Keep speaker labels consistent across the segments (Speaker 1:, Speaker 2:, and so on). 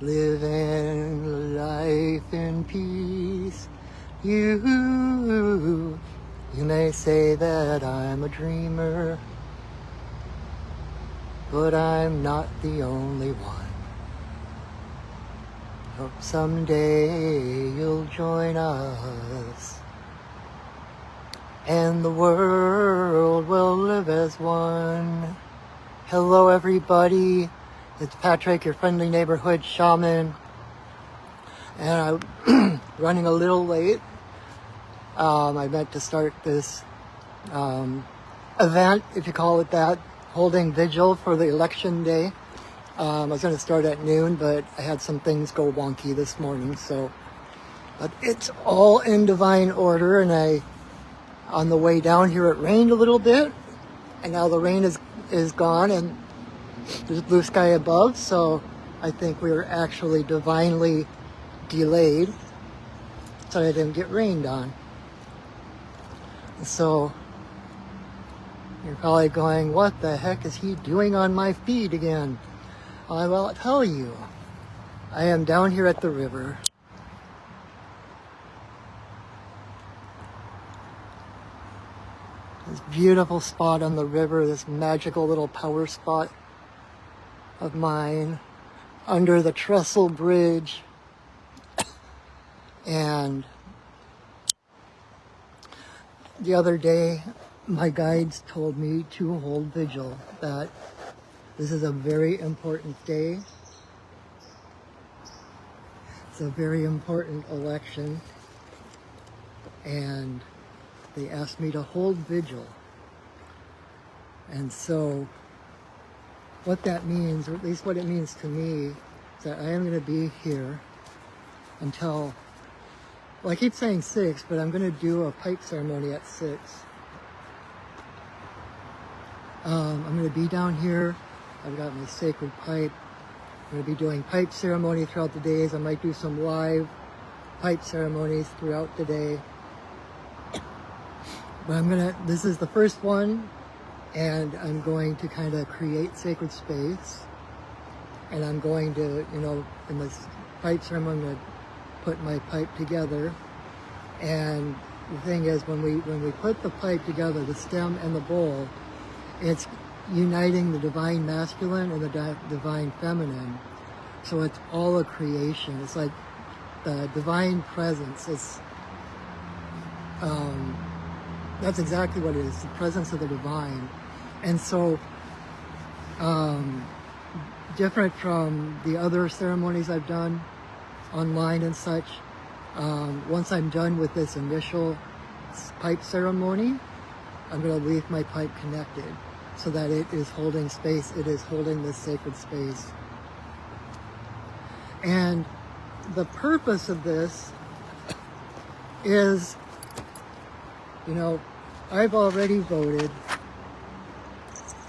Speaker 1: living life in peace. You may say that I'm a dreamer, but I'm not the only one. Hope someday you'll join us, and the world will live as one. Hello everybody, it's Patrick, your friendly neighborhood shaman, and I'm running a little late. I meant to start this event, if you call it that, holding vigil for the election day. I was going to start at noon, but I had some things go wonky this morning, but it's all in divine order. And on the way down here, it rained a little bit, and now the rain is gone, and there's blue sky above, so I think we were actually divinely delayed, so I didn't get rained on. So you're probably going, what the heck is he doing on my feed again? Well, I'll tell you, I am down here at the river. This beautiful spot on the river, this magical little power spot of mine, under the trestle bridge. And the other day, my guides told me to hold vigil, that this is a very important day. It's a very important election, and they asked me to hold vigil. And so what that means, or at least what it means to me, is that I am going to be here until, well, I keep saying 6, but I'm going to do a pipe ceremony at 6. I'm going to be down here. I've got my sacred pipe. I'm going to be doing pipe ceremony throughout the days. I might do some live pipe ceremonies throughout the day. But this is the first one, and I'm going to kind of create sacred space. And I'm going to, in this pipe ceremony, I'm going to put my pipe together. And the thing is, when we put the pipe together, the stem and the bowl, it's uniting the divine masculine and the divine feminine. So it's all a creation. It's like the divine presence. It's that's exactly what it is, the presence of the divine. And so different from the other ceremonies I've done online and such, once I'm done with this initial pipe ceremony, I'm going to leave my pipe connected, so that it is holding space, it is holding this sacred space. And the purpose of this is, I've already voted,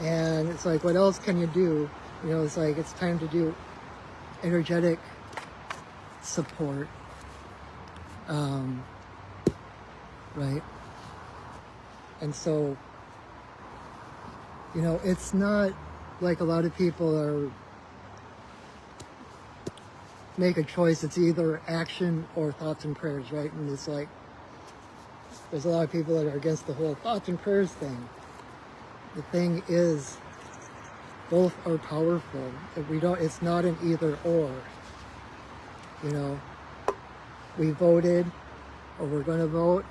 Speaker 1: and it's like, what else can you do? It's like, it's time to do energetic support, right? And so, it's not like a lot of people make a choice. It's either action or thoughts and prayers, right? And it's like, there's a lot of people that are against the whole thoughts and prayers thing. The thing is, both are powerful. It's not an either or. We voted, or we're going to vote,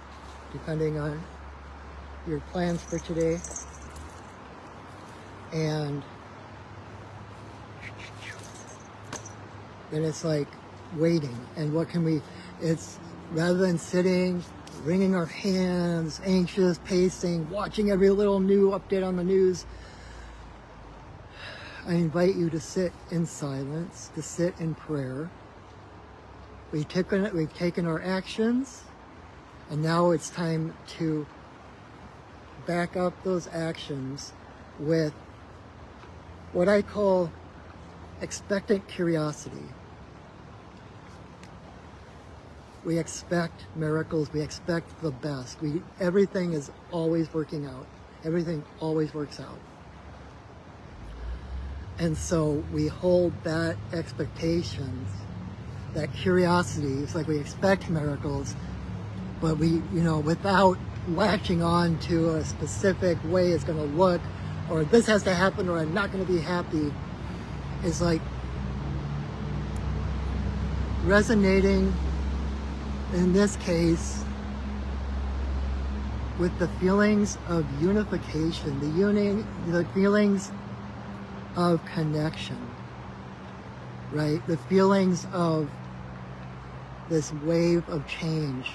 Speaker 1: depending on your plans for today. And then it's like waiting. And what can it's rather than sitting, wringing our hands, anxious, pacing, watching every little new update on the news, I invite you to sit in silence, to sit in prayer. We've taken our actions, and now it's time to back up those actions with what I call expectant curiosity. We expect miracles, we expect the best. Everything is always working out. Everything always works out. And so we hold that expectations, that curiosity. It's like we expect miracles, but we, without latching on to a specific way it's going to look, or this has to happen, or I'm not going to be happy. It's like resonating, in this case, with the feelings of unification, the feelings of connection, right? The feelings of this wave of change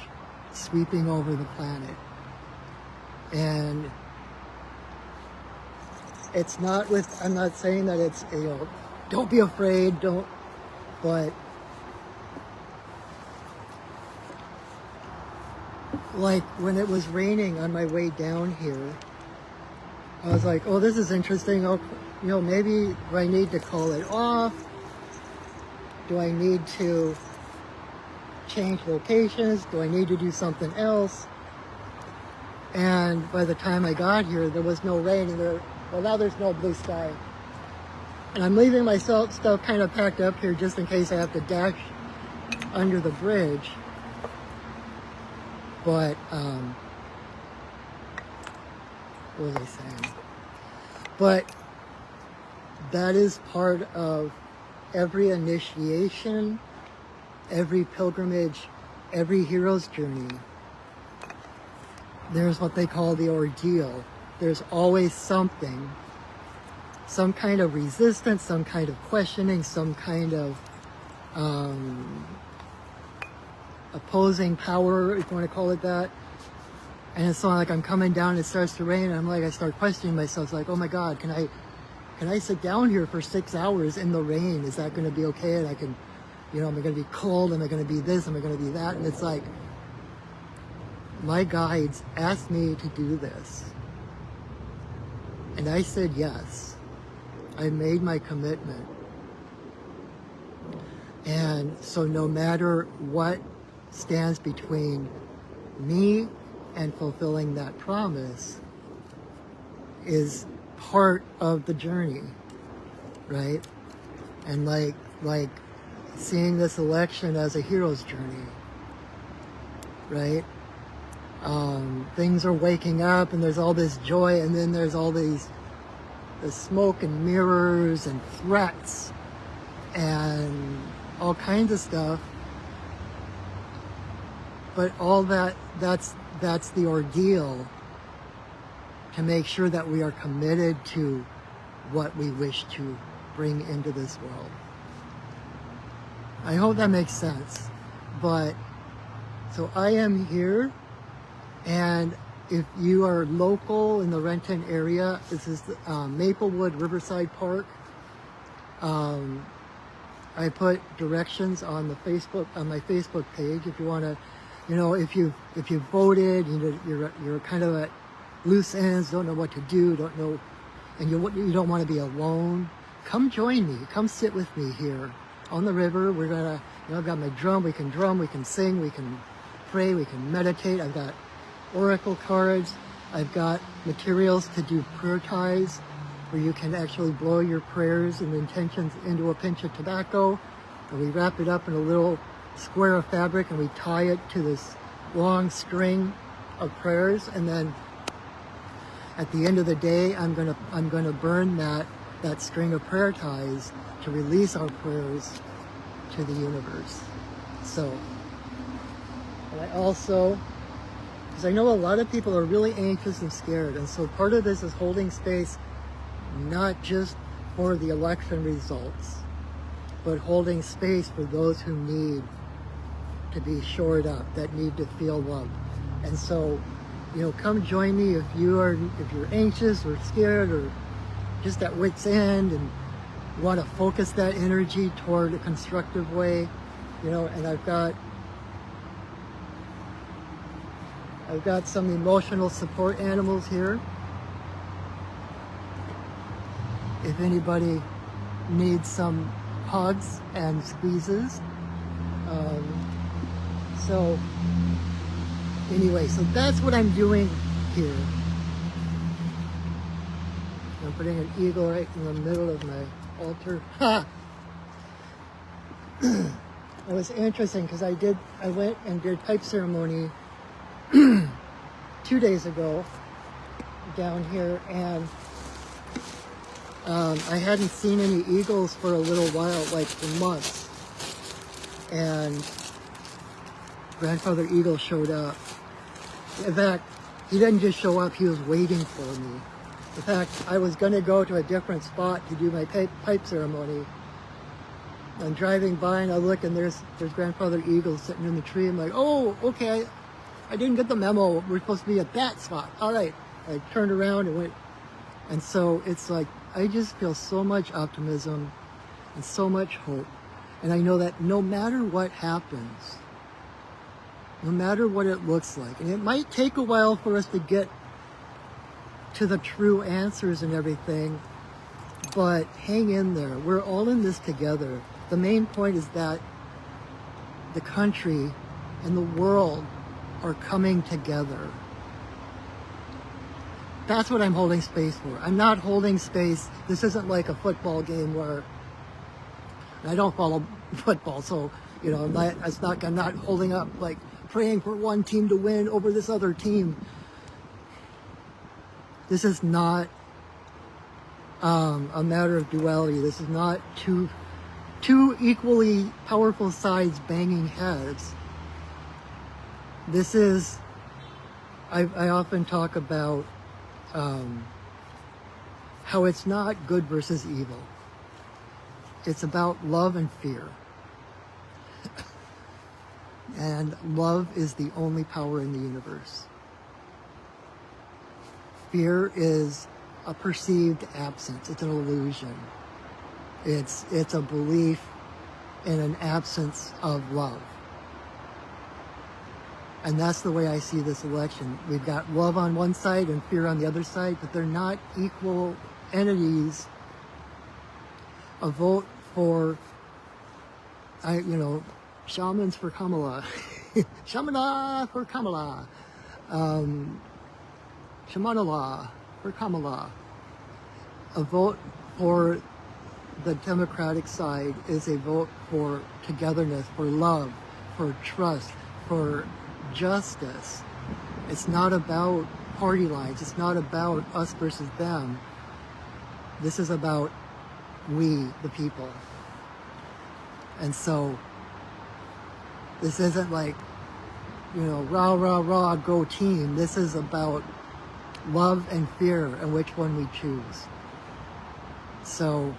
Speaker 1: sweeping over the planet. And it's not I'm not saying that it's, don't be afraid, but like when it was raining on my way down here, I was like, oh, this is interesting. Maybe do I need to call it off? Do I need to change locations? Do I need to do something else? And by the time I got here, there was no rain, and now there's no blue sky. And I'm leaving my stuff kind of packed up here just in case I have to dash under the bridge. But, what was I saying? But that is part of every initiation, every pilgrimage, every hero's journey. There's what they call the ordeal. There's always something, some kind of resistance, some kind of questioning, some kind of opposing power, if you want to call it that. And it's like I'm coming down, it starts to rain, and I start questioning myself, like, oh my God, can I sit down here for 6 hours in the rain? Is that going to be okay? And I can, am I going to be cold? Am I going to be this? Am I going to be that? And it's like, my guides asked me to do this. And I said yes. I made my commitment. And so no matter what stands between me and fulfilling that promise is part of the journey, right? And like seeing this election as a hero's journey, right? Things are waking up, and there's all this joy, and then there's all the smoke and mirrors and threats and all kinds of stuff. But all that's the ordeal to make sure that we are committed to what we wish to bring into this world. I hope that makes sense. But so I am here, and if you are local in the Renton area, this is Maplewood Riverside Park. I put directions on my Facebook page if you want to. If you voted, you're kind of at loose ends, don't know what to do, don't know, and you don't want to be alone. Come join me. Come sit with me here on the river. We're gonna, I've got my drum. We can sing. We can pray. We can meditate. I've got oracle cards. I've got materials to do prayer ties, where you can actually blow your prayers and intentions into a pinch of tobacco, and we wrap it up in a little square of fabric, and we tie it to this long string of prayers, and then at the end of the day, I'm gonna burn that string of prayer ties to release our prayers to the universe. So, and I also, because I know a lot of people are really anxious and scared, and so part of this is holding space not just for the election results, but holding space for those who need to be shored up, that need to feel loved. And so, come join me if you're anxious or scared or just at wit's end and want to focus that energy toward a constructive way, and I've got some emotional support animals here. If anybody needs some hugs and squeezes. So anyway, so that's what I'm doing here. I'm putting an eagle right in the middle of my altar. Ha! It was interesting because I went and did pipe ceremony 2 days ago down here, and I hadn't seen any eagles for a little while, like for months. And Grandfather Eagle showed up. In fact, he didn't just show up, he was waiting for me. In fact, I was going to go to a different spot to do my pipe ceremony. I'm driving by and I look and there's Grandfather Eagle sitting in the tree. I'm like, oh, okay, I didn't get the memo. We're supposed to be at that spot. All right. I turned around and went. And so it's like, I just feel so much optimism and so much hope. And I know that no matter what happens, no matter what it looks like, and it might take a while for us to get to the true answers and everything, but hang in there. We're all in this together. The main point is that the country and the world are coming together. That's what I'm holding space for. I'm not holding space. This isn't like a football game where I don't follow football, so you know, I'm not holding up like praying for one team to win over this other team. This is not a matter of duality. This is not two equally powerful sides banging heads. This is, I often talk about how it's not good versus evil. It's about love and fear. And love is the only power in the universe. Fear is a perceived absence. It's an illusion. It's a belief in an absence of love. And that's the way I see this election. We've got love on one side and fear on the other side, but they're not equal entities. A vote for, shamans for Kamala. Shamana for Kamala. Shamanala for Kamala. A vote for the Democratic side is a vote for togetherness, for love, for trust, for justice. It's not about party lines. It's not about us versus them. This is about we, the people. And so this isn't like, rah, rah, rah, go team. This is about love and fear and which one we choose. So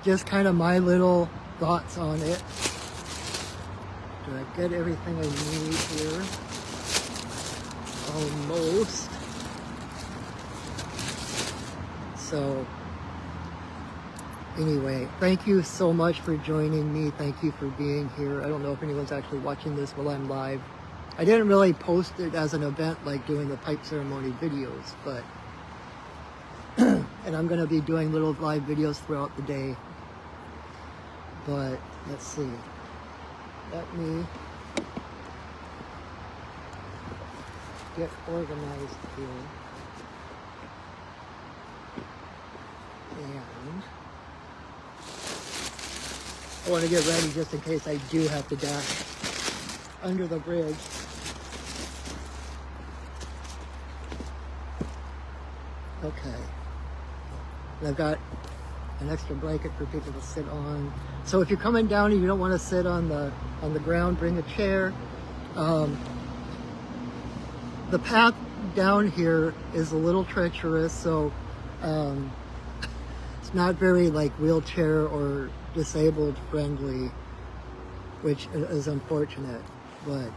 Speaker 1: just kind of my little thoughts on it. Did I get everything I need here? Almost. So anyway, thank you so much for joining me. Thank you for being here. I don't know if anyone's actually watching this while I'm live. I didn't really post it as an event like doing the pipe ceremony videos, but and I'm going to be doing little live videos throughout the day. But let's see. Let me get organized here. And I want to get ready just in case I do have to dash under the bridge. Okay. And I've got an extra blanket for people to sit on. So if you're coming down and you don't want to sit on the ground, bring a chair. The path down here is a little treacherous, so it's not very like wheelchair or disabled friendly, which is unfortunate. But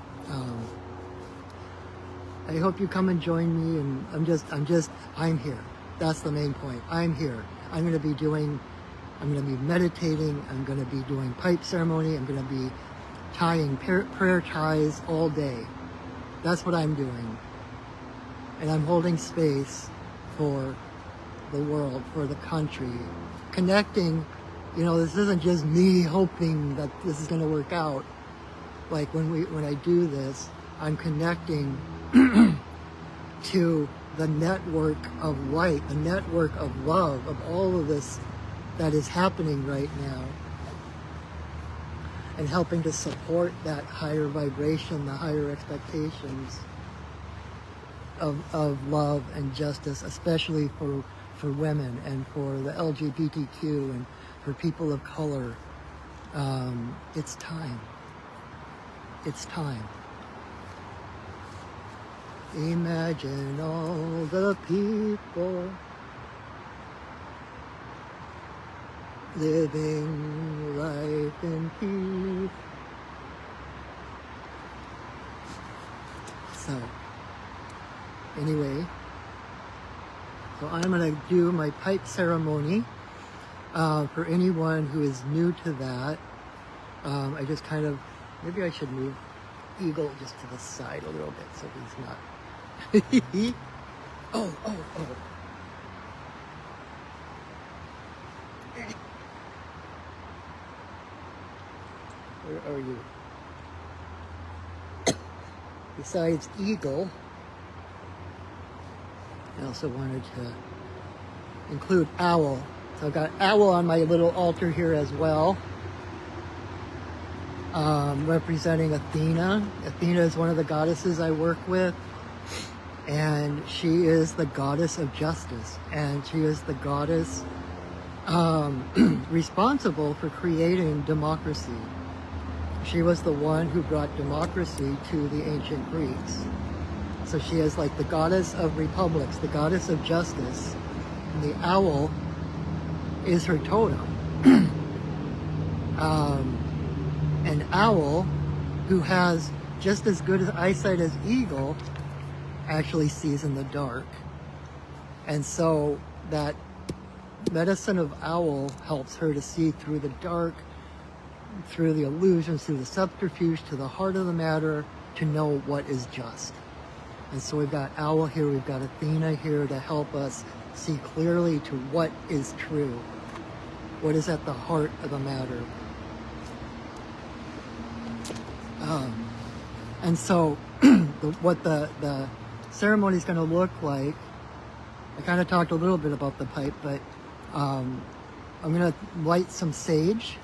Speaker 1: I hope you come and join me, and I'm here. That's the main point. I'm here. I'm going to be meditating. I'm going to be doing pipe ceremony. I'm going to be tying prayer ties all day. That's what I'm doing. And I'm holding space for the world, for the country. Connecting, this isn't just me hoping that this is going to work out. Like when I do this, I'm connecting to the network of light, the network of love, of all of this that is happening right now, and helping to support that higher vibration, the higher expectations of love and justice, especially for women and for the LGBTQ and for people of color. It's time. It's time. Imagine all the people living life in peace. So, anyway, so I'm going to do my pipe ceremony. For anyone who is new to that, I just kind of, maybe I should move Eagle just to the side a little bit so he's not. Oh. Where are you? Besides Eagle, I also wanted to include Owl. So I've got Owl on my little altar here as well, representing Athena. Athena is one of the goddesses I work with, and she is the goddess of justice, and she is the goddess responsible for creating democracy. She was the one who brought democracy to the ancient Greeks. So she is like the goddess of republics, the goddess of justice. And the owl is her totem. An owl who has just as good eyesight as eagle actually sees in the dark. And so that medicine of owl helps her to see through the dark, through the illusions, through the subterfuge, to the heart of the matter, to know what is just. And so we've got Owl here, we've got Athena here to help us see clearly to what is true, what is at the heart of the matter. And so what the ceremony is going to look like, I kind of talked a little bit about the pipe, but I'm going to light some sage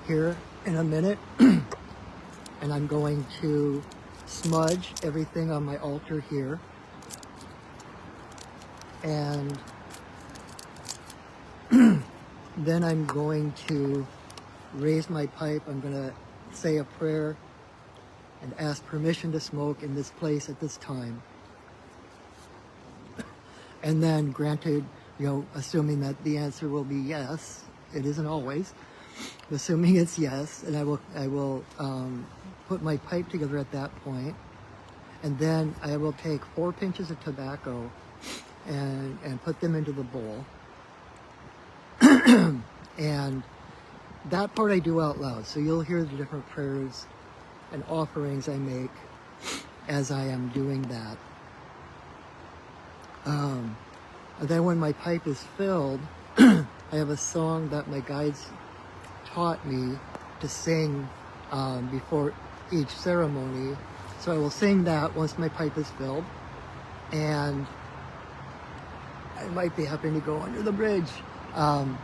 Speaker 1: here in a minute, and I'm going to smudge everything on my altar here, and then I'm going to raise my pipe. I'm going to say a prayer and ask permission to smoke in this place at this time, and then granted, assuming that the answer will be yes, it isn't always, assuming it's yes, and I will put my pipe together at that point, and then I will take 4 pinches of tobacco and put them into the bowl. And that part I do out loud, so you'll hear the different prayers and offerings I make as I am doing that. And then when my pipe is filled, I have a song that my guides taught me to sing before each ceremony. So I will sing that once my pipe is filled, and I might be having to go under the bridge. And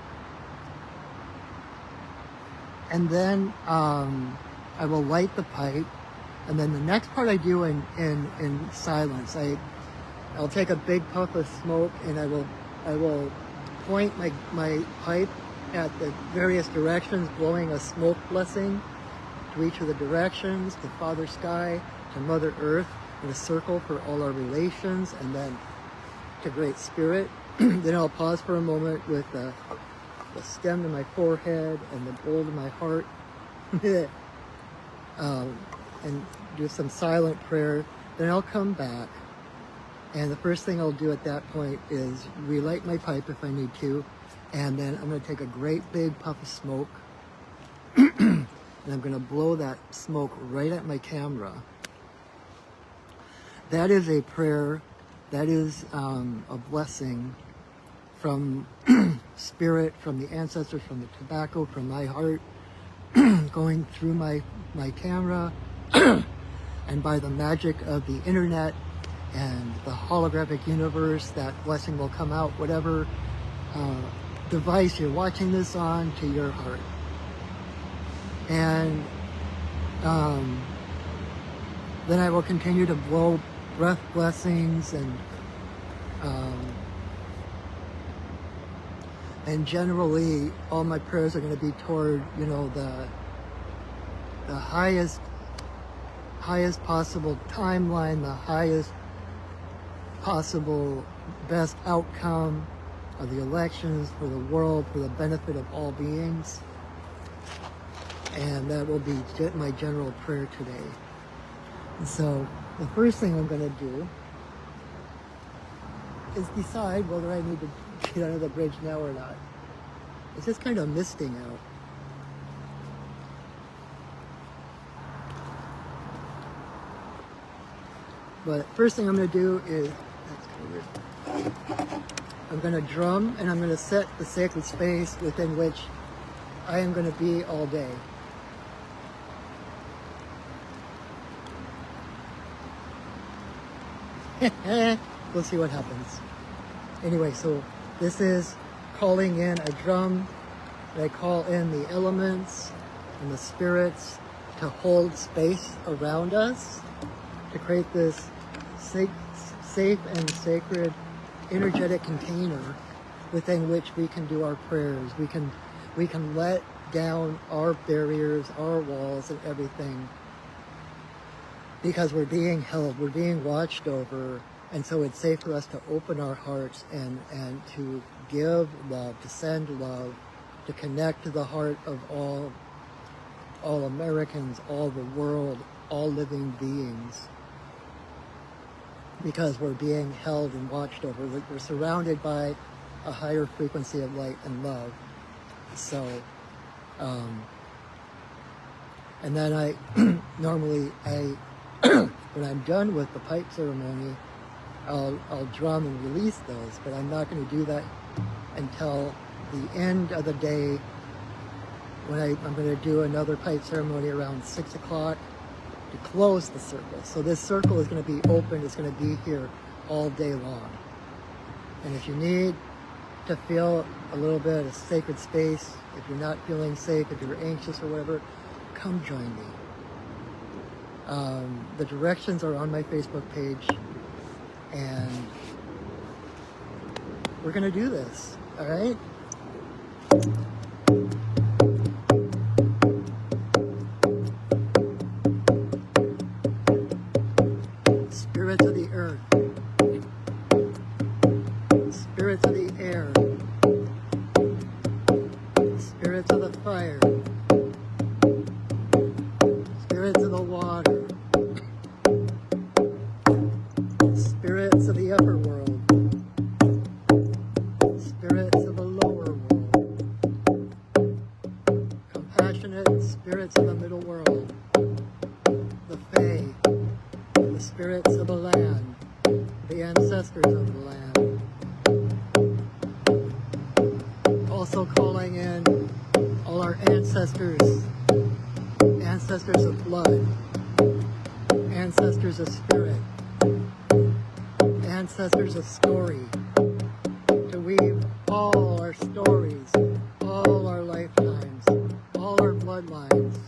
Speaker 1: then I will light the pipe, and then the next part I do in silence. I'll take a big puff of smoke, and I will point my pipe at the various directions, blowing a smoke blessing to each of the directions, to Father Sky, to Mother Earth, in a circle for all our relations, and then to Great Spirit. Then I'll pause for a moment with the stem to my forehead and the bowl to my heart, and do some silent prayer. Then I'll come back, and the first thing I'll do at that point is relight my pipe if I need to, and then I'm going to take a great big puff of smoke, and I'm going to blow that smoke right at my camera. That is a prayer, that is a blessing from Spirit, from the ancestors, from the tobacco, from my heart, going through my camera, and by the magic of the internet and the holographic universe, that blessing will come out, whatever device you're watching this on to your heart. And then I will continue to blow breath blessings and generally all my prayers are going to be toward, you know, the highest possible timeline, the highest possible best outcome of the elections for the world, for the benefit of all beings. And that will be my general prayer today. And so the first thing I'm going to do is decide whether I need to get under the bridge now or not. It's just kind of misting out. But first thing I'm going to do is, I'm going to drum and I'm going to set the sacred space within which I am going to be all day. We'll see what happens. Anyway, so this is calling in a drum, and I call in the elements and the spirits to hold space around us, to create this safe and sacred energetic container within which we can do our prayers. We can let down our barriers, our walls, and everything, because we're being held, we're being watched over, and so it's safe for us to open our hearts and to give love, to send love, to connect to the heart of all Americans, all the world, all living beings, because we're being held and watched over. We're surrounded by a higher frequency of light and love. So, and then I normally when I'm done with the pipe ceremony, I'll drum and release those, but I'm not going to do that until the end of the day, when I'm going to do another pipe ceremony around 6 o'clock to close the circle. So this circle is going to be open, it's going to be here all day long. And if you need to feel a little bit of sacred space, if you're not feeling safe, if you're anxious or whatever, come join me. The directions are on my Facebook page, and we're going to do this, all right? Spirits of the earth, spirits of the air, spirits of the fire, spirits of the water, spirits of the upper world, spirits of the lower world, compassionate spirits of the middle world, the Fae, the spirits of the land, the ancestors of the land. Also calling in all our ancestors, ancestors of blood, ancestors of spirit, ancestors of story, to weave all our stories, all our lifetimes, all our bloodlines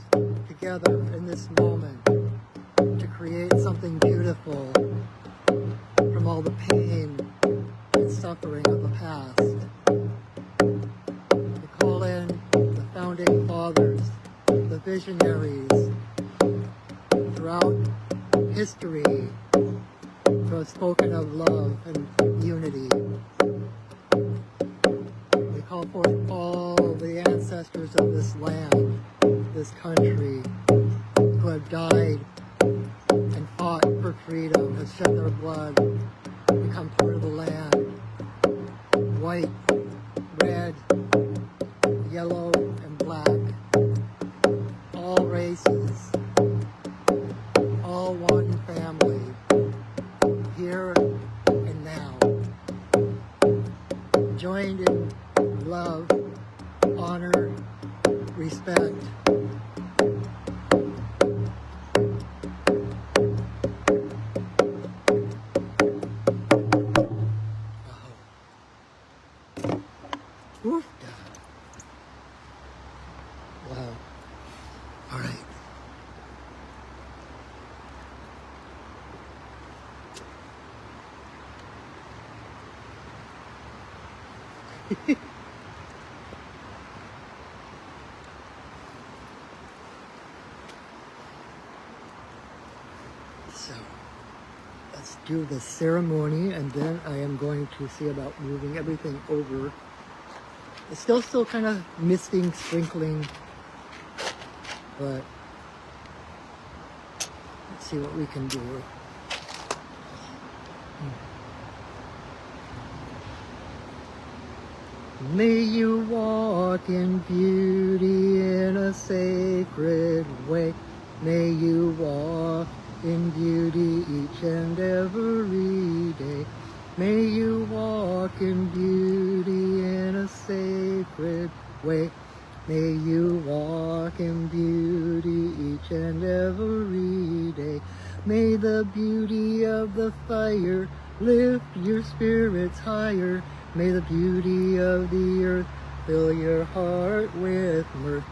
Speaker 1: together in this moment to create something beautiful from all the pain and suffering of the past. To call in the founding fathers, the visionaries throughout history who have spoken of love and unity. We call forth all the ancestors of this land, this country, who have died and fought for freedom, have shed their blood, become part of the land. White, red, yellow, and black. All races, all one family, here and now. Joined in love, honor, respect. Oof. So let's do the ceremony, and then I am going to see about moving everything over. It's still kind of misting, sprinkling, but let's see what we can do. May you walk in beauty in a sacred way. May you walk in beauty each and every day. May you walk in beauty in a sacred way. May you walk in beauty each and every day. May the beauty of the fire lift your spirits higher. May the beauty of the earth fill your heart with mirth.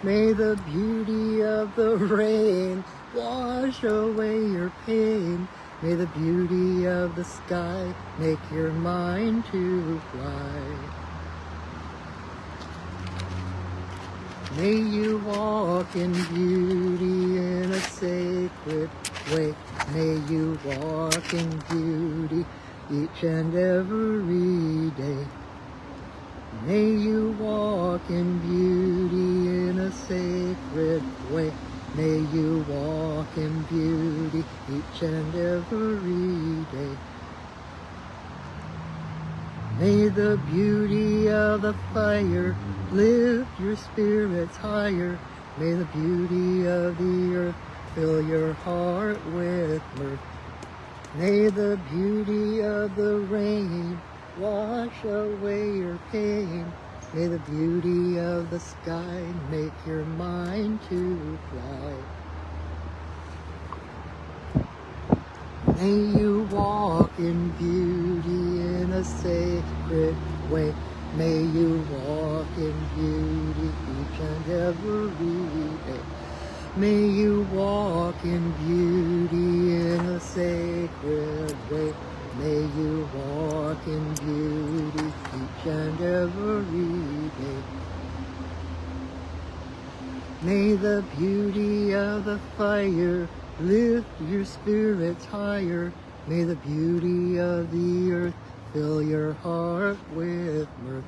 Speaker 1: May the beauty of the rain wash away your pain. May the beauty of the sky make your mind to fly. May you walk in beauty in a sacred way. May you walk in beauty each and every day. May you walk in beauty in a sacred way. May you walk in beauty each and every day. May the beauty of the fire lift your spirits higher. May the beauty of the earth fill your heart with mirth. May the beauty of the rain wash away your pain. May the beauty of the sky make your mind to fly. May you walk in beauty in a sacred way. May you walk in beauty each and every day. May you walk in beauty in a sacred way. May you walk in beauty each and every day. May the beauty of the fire lift your spirits higher. May the beauty of the earth fill your heart with mirth.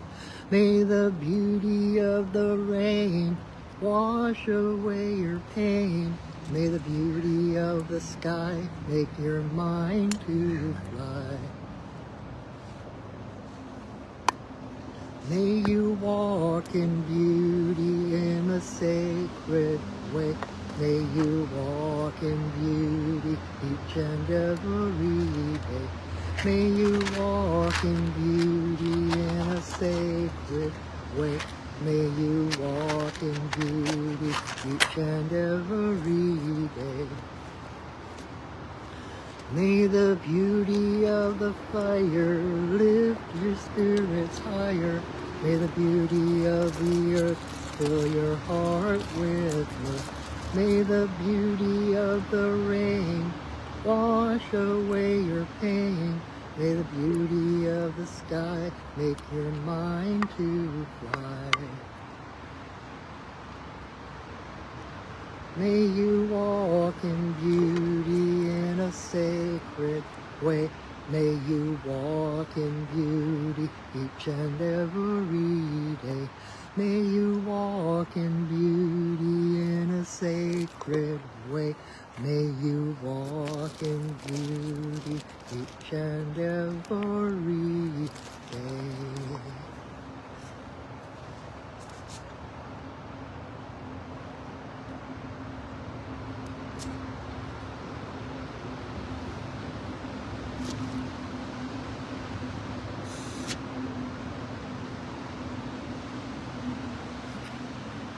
Speaker 1: May the beauty of the rain wash away your pain. May the beauty of the sky make your mind to fly. May you walk in beauty in a sacred way. May you walk in beauty each and every day. May you walk in beauty in a sacred way. May you walk in beauty each and every day. May the beauty of the fire lift your spirits higher. May the beauty of the earth fill your heart with mirth. May the beauty of the rain wash away your pain. May the beauty of the sky make your mind to fly. May you walk in beauty in a sacred way. May you walk in beauty each and every day. May you walk in beauty in a sacred way. May you walk in beauty each and every day.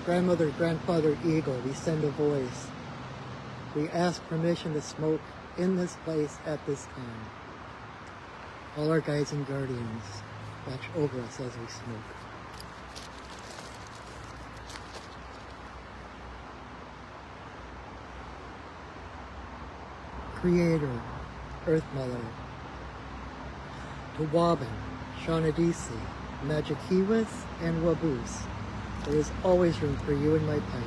Speaker 1: Grandmother, grandfather, eagle, we send a voice. We ask permission to smoke in this place at this time. All our guides and guardians watch over us as we smoke. Creator, Earth Mother, Tawabin, Shawnadisi, magic hiwas, and waboos. There is always room for you in my pipe.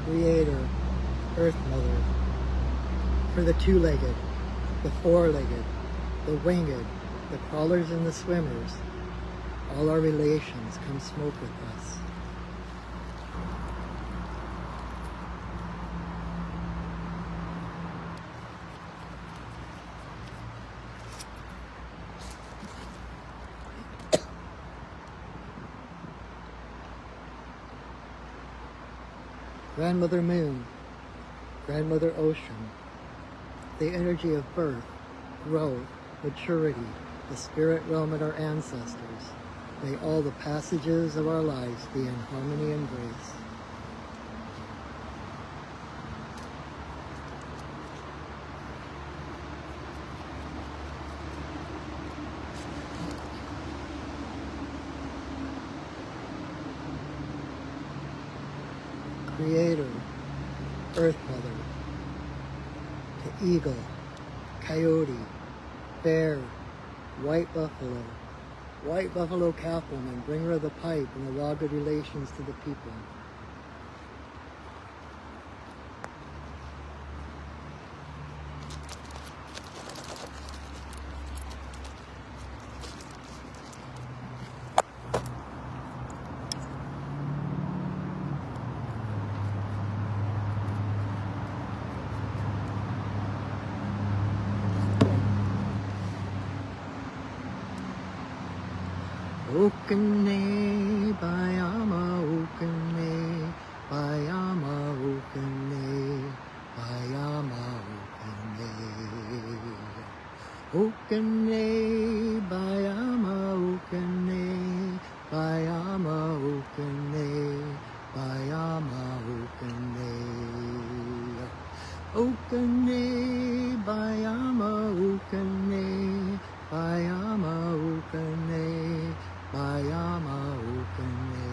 Speaker 1: Creator, Earth Mother, for the two-legged, the four-legged, the winged, the crawlers and the swimmers, all our relations, come smoke with us. Grandmother Moon, Grandmother Ocean, the energy of birth, growth, maturity, the spirit realm and our ancestors. May all the passages of our lives be in harmony and grace. Creator, Earth Mother, the eagle, coyote, bear, white buffalo calf woman, bringer of the pipe and the law of relations to the people. Okane, Bayama, Okane, Bayama, Okane, Bayama, Okane. Okane, Bayama, Okane, Bayama, Okane, Bayama, Okane. Okane, Bayama, Okane, Bayama, Okane, Bayama, Okane.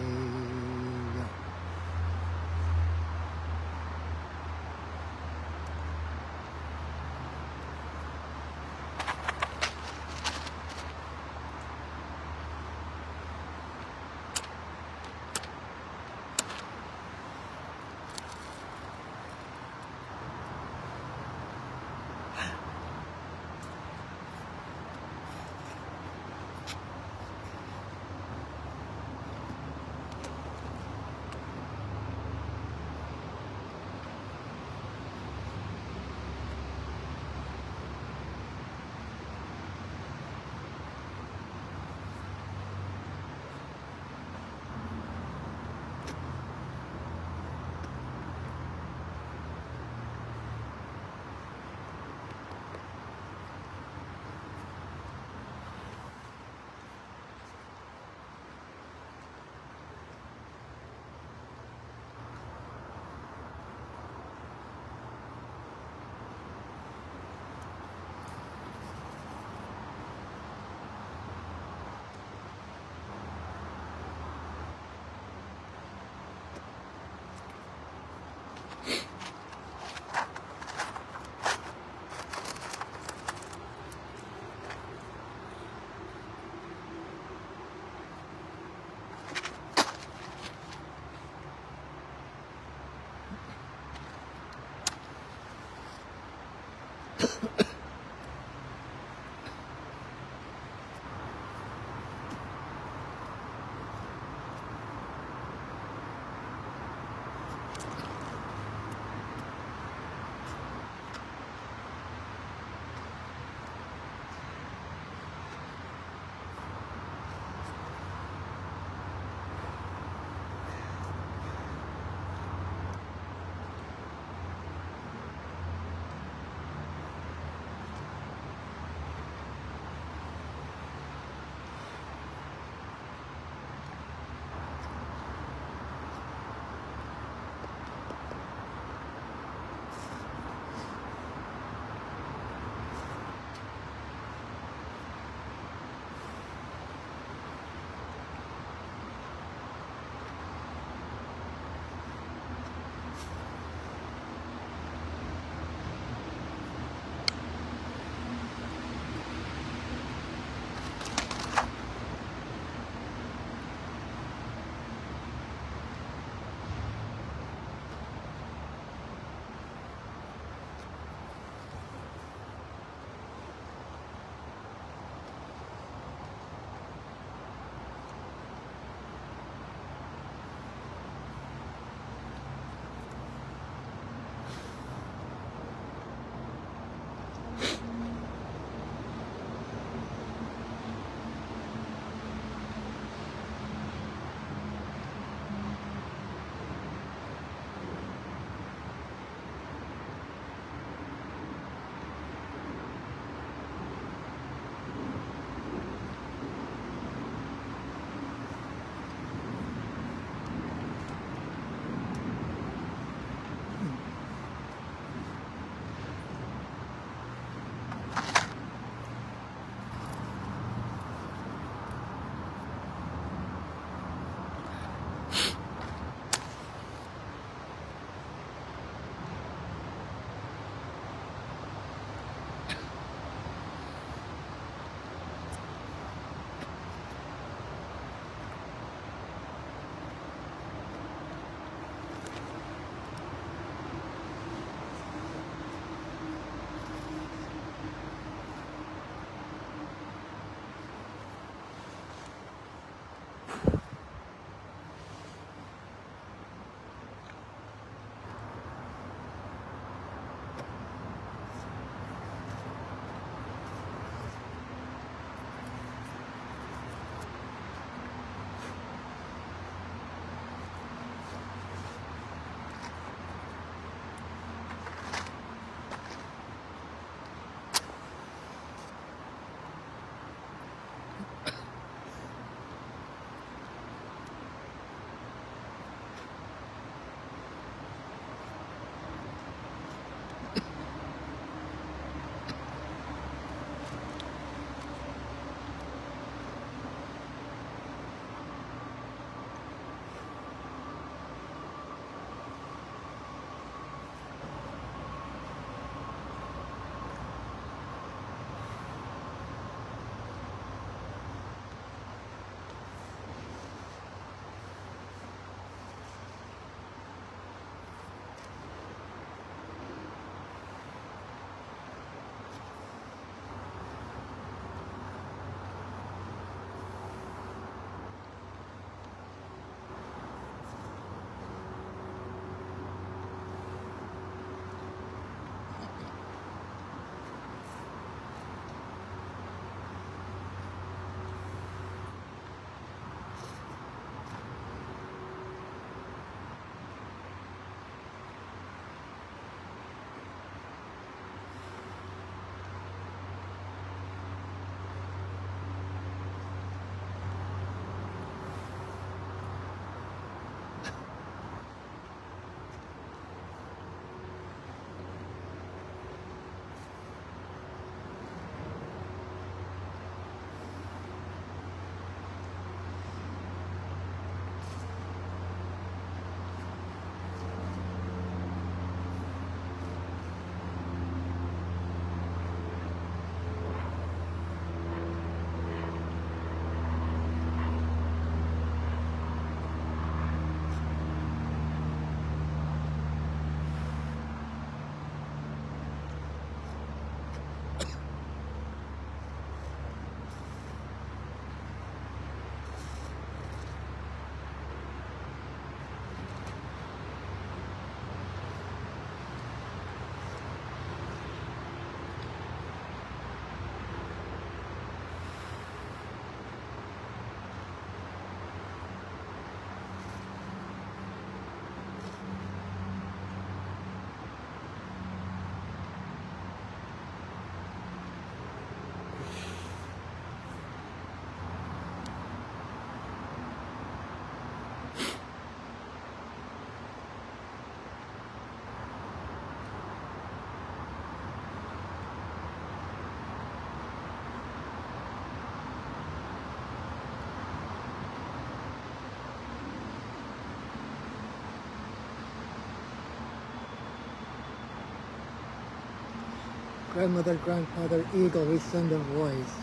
Speaker 1: grandmother, grandfather, eagle, we send a voice.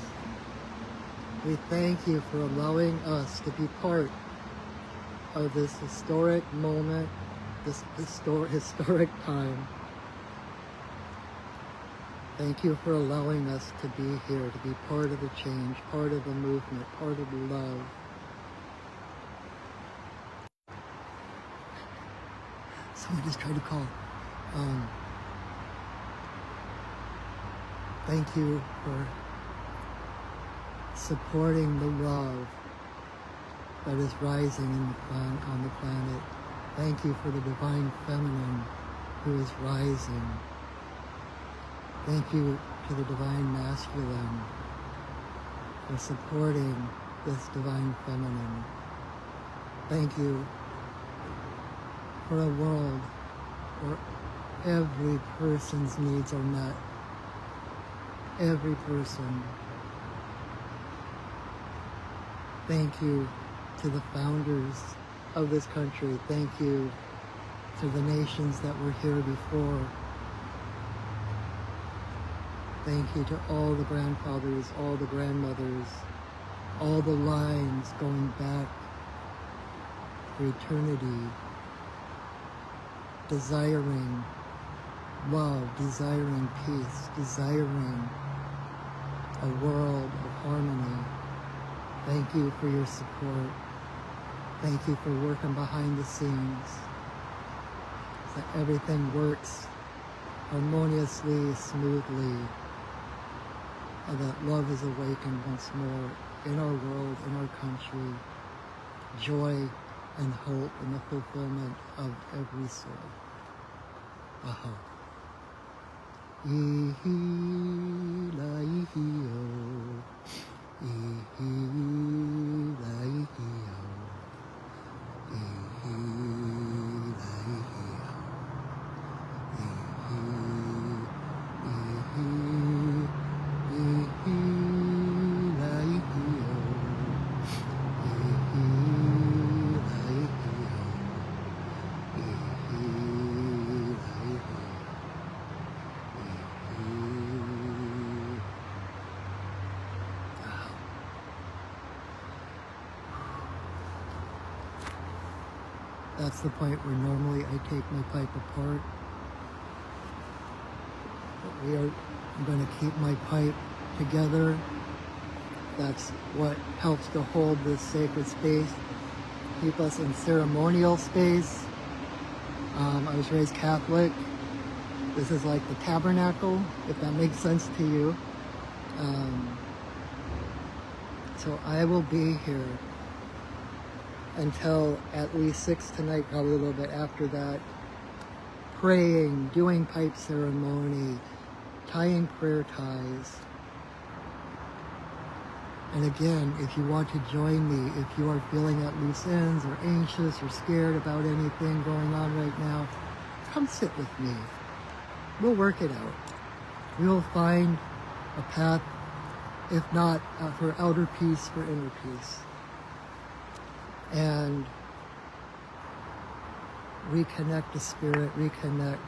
Speaker 1: We thank you for allowing us to be part of this historic moment, this historic time. Thank you for allowing us to be here, to be part of the change, part of the movement, part of the love. Someone just tried to call. Thank you for supporting the love that is rising on the planet. Thank you for the divine feminine who is rising. Thank you to the divine masculine for supporting this divine feminine. Thank you for a world where every person's needs are met. Every person. Thank you to the founders of this country. Thank you to the nations that were here before. Thank you to all the grandfathers, all the grandmothers, all the lines going back for eternity, desiring love, desiring peace, desiring a world of harmony. Thank you for your support. Thank you for working behind the scenes so that everything works harmoniously, smoothly, and that love is awakened once more in our world, in our country, joy and hope and the fulfillment of every soul. Aha. Ihi la ihi o, ihi la ihi o, ihi la ihi o, ihi, ihi la ihi o, ihi la ihi o, ihi la ihi o. That's the point where normally I take my pipe apart. But I'm going to keep my pipe together. That's what helps to hold this sacred space, keep us in ceremonial space. I was raised Catholic. This is like the tabernacle, if that makes sense to you. So I will be here until at least 6 tonight, probably a little bit after that, praying, doing pipe ceremony, tying prayer ties. And again, if you want to join me, if you are feeling at loose ends or anxious or scared about anything going on right now, come sit with me. We'll work it out. We'll find a path, if not for outer peace, for inner peace. And reconnect to spirit, reconnect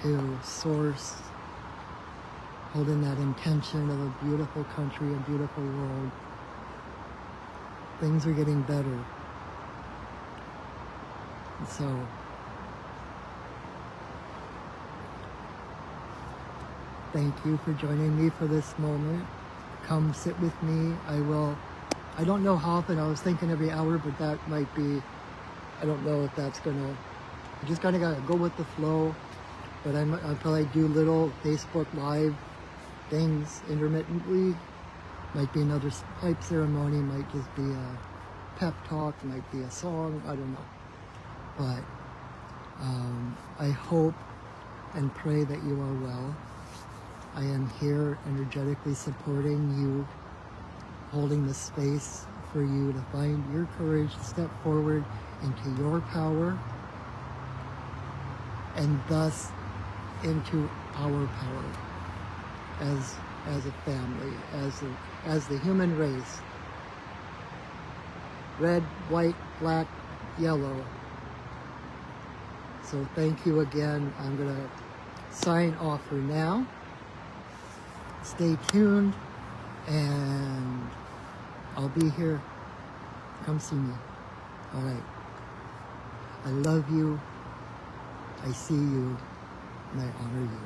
Speaker 1: to source, holding that intention of a beautiful country, a beautiful world. Things are getting better. And so, thank you for joining me for this moment. Come sit with me. I don't know how often, I was thinking every hour, but that might be, I don't know if that's gonna, I just kinda gotta go with the flow. But I'll probably do little Facebook Live things intermittently. Might be another pipe ceremony, might just be a pep talk, might be a song, I don't know. But I hope and pray that you are well. I am here energetically supporting you, holding the space for you to find your courage to step forward into your power and thus into our power as a family, as the human race. Red, white, black, yellow. So thank you again. I'm gonna sign off for now. Stay tuned, and I'll be here. Come see me. All right. I love you. I see you, and I honor you.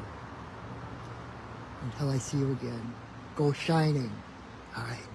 Speaker 1: Until I see you again, go shining. All right.